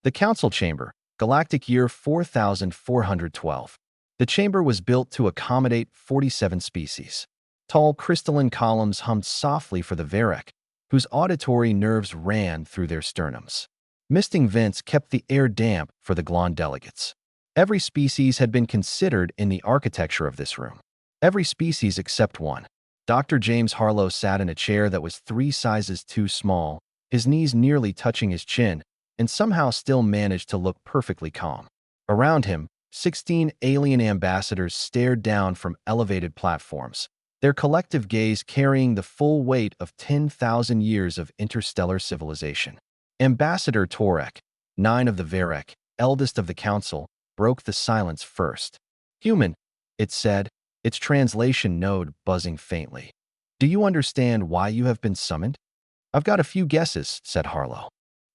The Council Chamber, Galactic Year 4412. The chamber was built to accommodate 47 species. Tall crystalline columns hummed softly for the Varek, whose auditory nerves ran through their sternums. Misting vents kept the air damp for the Glon delegates. Every species had been considered in the architecture of this room. Every species except one. Dr. James Harlow sat in a chair that was 3 sizes too small, his knees nearly touching his chin, and somehow still managed to look perfectly calm. Around him, 16 alien ambassadors stared down from elevated platforms, their collective gaze carrying the full weight of 10,000 years of interstellar civilization. Ambassador Torek, 9 of the Varek, eldest of the council, broke the silence first. "Human," it said, its translation node buzzing faintly. "Do you understand why you have been summoned?" "I've got a few guesses," said Harlow.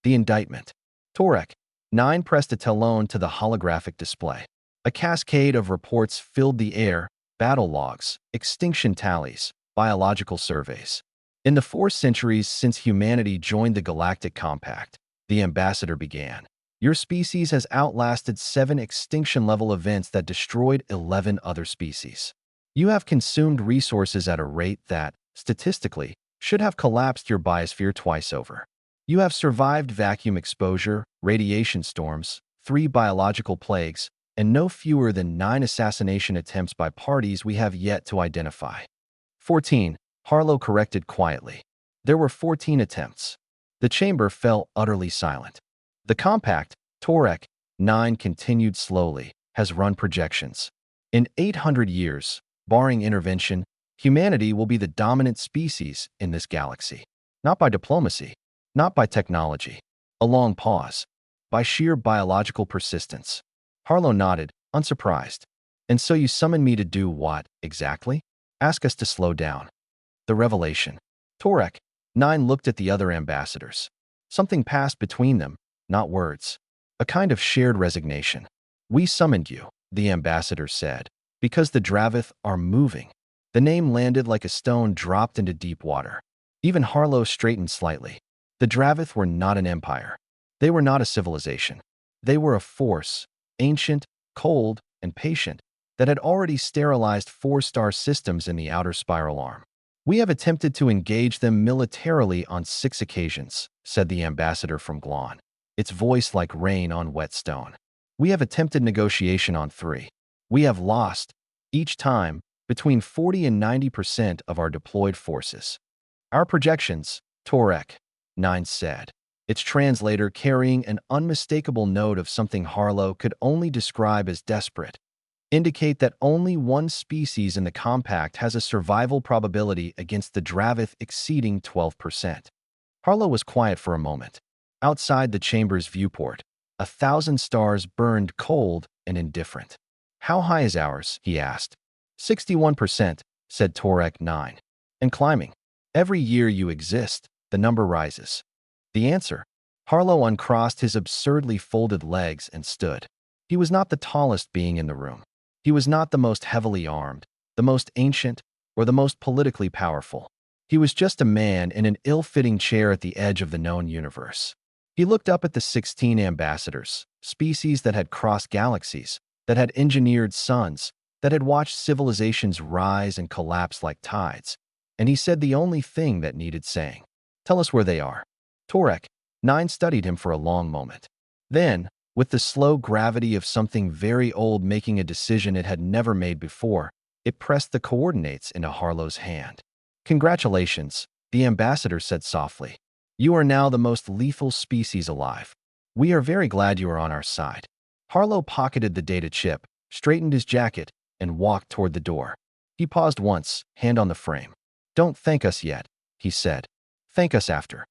The indictment. Torek, 9 pressed a telone to the holographic display. A cascade of reports filled the air: battle logs, extinction tallies, biological surveys. "In the 4 centuries since humanity joined the Galactic Compact," the ambassador began, "your species has outlasted 7 extinction-level events that destroyed 11 other species. You have consumed resources at a rate that, statistically, should have collapsed your biosphere twice over. You have survived vacuum exposure, radiation storms, 3 biological plagues, and no fewer than 9 assassination attempts by parties we have yet to identify." 14, Harlow corrected quietly. There were 14 attempts. The chamber fell utterly silent. "The compact," Torek, 9 continued slowly, "has run projections. In 800 years, barring intervention, humanity will be the dominant species in this galaxy. Not by diplomacy, not by technology." A long pause. "By sheer biological persistence." Harlow nodded, unsurprised. "And so you summoned me to do what, exactly?" "Ask us to slow down." The revelation. Torek, 9 looked at the other ambassadors. Something passed between them, not words. A kind of shared resignation. "We summoned you," the ambassador said, "because the Dravith are moving." The name landed like a stone dropped into deep water. Even Harlow straightened slightly. The Dravith were not an empire. They were not a civilization. They were a force, ancient, cold, and patient, that had already sterilized 4-star systems in the outer spiral arm. "We have attempted to engage them militarily on 6 occasions," said the ambassador from Glon, its voice like rain on wet stone. "We have attempted negotiation on 3. We have lost, each time, between 40 and 90% of our deployed forces." "Our projections," Torek, 9 said, its translator carrying an unmistakable note of something Harlow could only describe as desperate, "indicate that only one species in the compact has a survival probability against the Dravith exceeding 12%. Harlow was quiet for a moment. Outside the chamber's viewport, 1,000 stars burned cold and indifferent. "How high is ours?" he asked. 61%, said Torek 9. "And climbing. Every year you exist, the number rises." The answer. Harlow uncrossed his absurdly folded legs and stood. He was not the tallest being in the room. He was not the most heavily armed, the most ancient, or the most politically powerful. He was just a man in an ill-fitting chair at the edge of the known universe. He looked up at the 16 ambassadors, species that had crossed galaxies, that had engineered suns, that had watched civilizations rise and collapse like tides, and he said the only thing that needed saying. "Tell us where they are." Torek, 9 studied him for a long moment. Then, with the slow gravity of something very old making a decision it had never made before, it pressed the coordinates into Harlow's hand. "Congratulations," the ambassador said softly. "You are now the most lethal species alive. We are very glad you are on our side." Harlow pocketed the data chip, straightened his jacket, and walked toward the door. He paused once, hand on the frame. "Don't thank us yet," he said. "Thank us after."